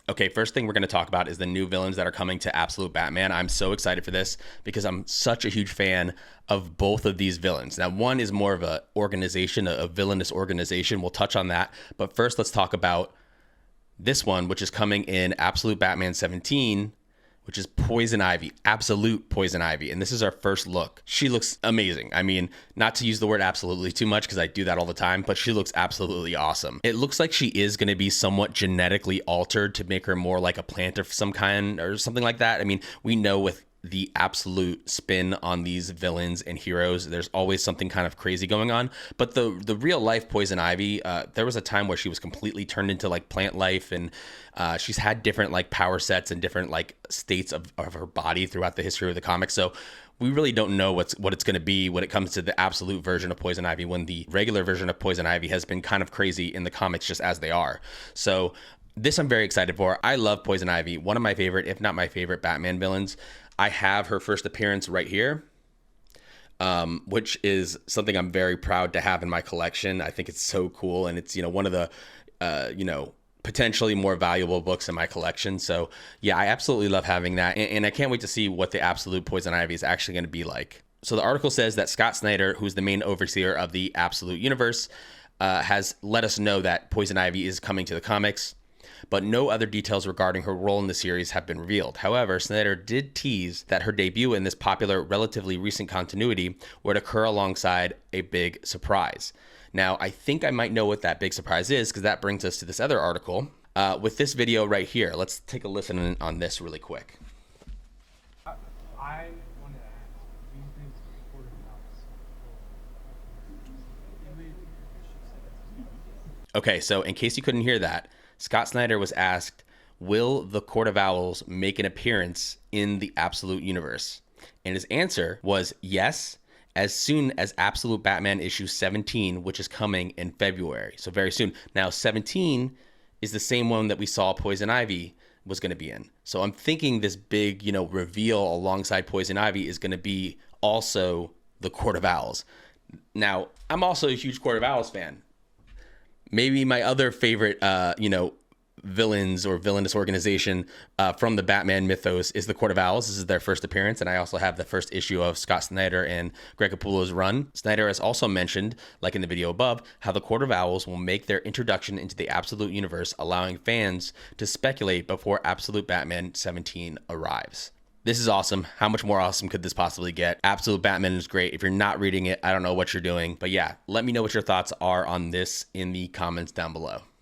Okay, first thing we're going to talk about is the new villains that are coming to Absolute Batman. I'm so excited for this because I'm such a huge fan of both of these villains. Now, one is more of a organization, a villainous organization. We'll touch on that. But first, let's talk about this one, which is coming in Absolute Batman 17, which is Poison Ivy, Absolute Poison Ivy. And this is our first look. She looks amazing. I mean, not to use the word absolutely too much because I do that all the time, but she looks absolutely awesome. It looks like she is going to be somewhat genetically altered to make her more like a plant of some kind or something like that. I mean, we know with the absolute spin on these villains and heroes, there's always something kind of crazy going on. But the real life Poison Ivy, there was a time where she was completely turned into like plant life, and she's had different like power sets and different like states of her body throughout the history of the comics. So we really don't know what it's going to be when it comes to the absolute version of Poison Ivy, when the regular version of Poison Ivy has been kind of crazy in the comics just as they are. So this I'm very excited for. I love Poison Ivy, one of my favorite, if not my favorite, Batman villains. I have her first appearance right here, which is something I'm very proud to have in my collection. I think it's so cool, and it's, one of the, potentially more valuable books in my collection. So yeah, I absolutely love having that, and I can't wait to see what the absolute Poison Ivy is actually going to be like. So the article says that Scott Snyder, who's the main overseer of the Absolute Universe, has let us know that Poison Ivy is coming to the comics, but no other details regarding her role in the series have been revealed. However, Snyder did tease that her debut in this popular, relatively recent continuity would occur alongside a big surprise. Now, I think I might know what that big surprise is, because that brings us to this other article with this video right here. Let's take a listen on this really quick. I wanted to ask, do you think Court of Owls Okay, so in case you couldn't hear that, Scott Snyder was asked, will the Court of Owls make an appearance in the Absolute Universe? And his answer was yes, as soon as Absolute Batman issue 17, which is coming in February. So very soon. Now, 17 is the same one that we saw Poison Ivy was going to be in. So I'm thinking this big, reveal alongside Poison Ivy is going to be also the Court of Owls. Now, I'm also a huge Court of Owls fan. Maybe my other favorite, villains or villainous organization from the Batman mythos is the Court of Owls. This is their first appearance, and I also have the first issue of Scott Snyder and Greg Capullo's run. Snyder has also mentioned, like in the video above, how the Court of Owls will make their introduction into the Absolute Universe, allowing fans to speculate before Absolute Batman 17 arrives. This is awesome. How much more awesome could this possibly get? Absolute Batman is great. If you're not reading it, I don't know what you're doing. But yeah, let me know what your thoughts are on this in the comments down below.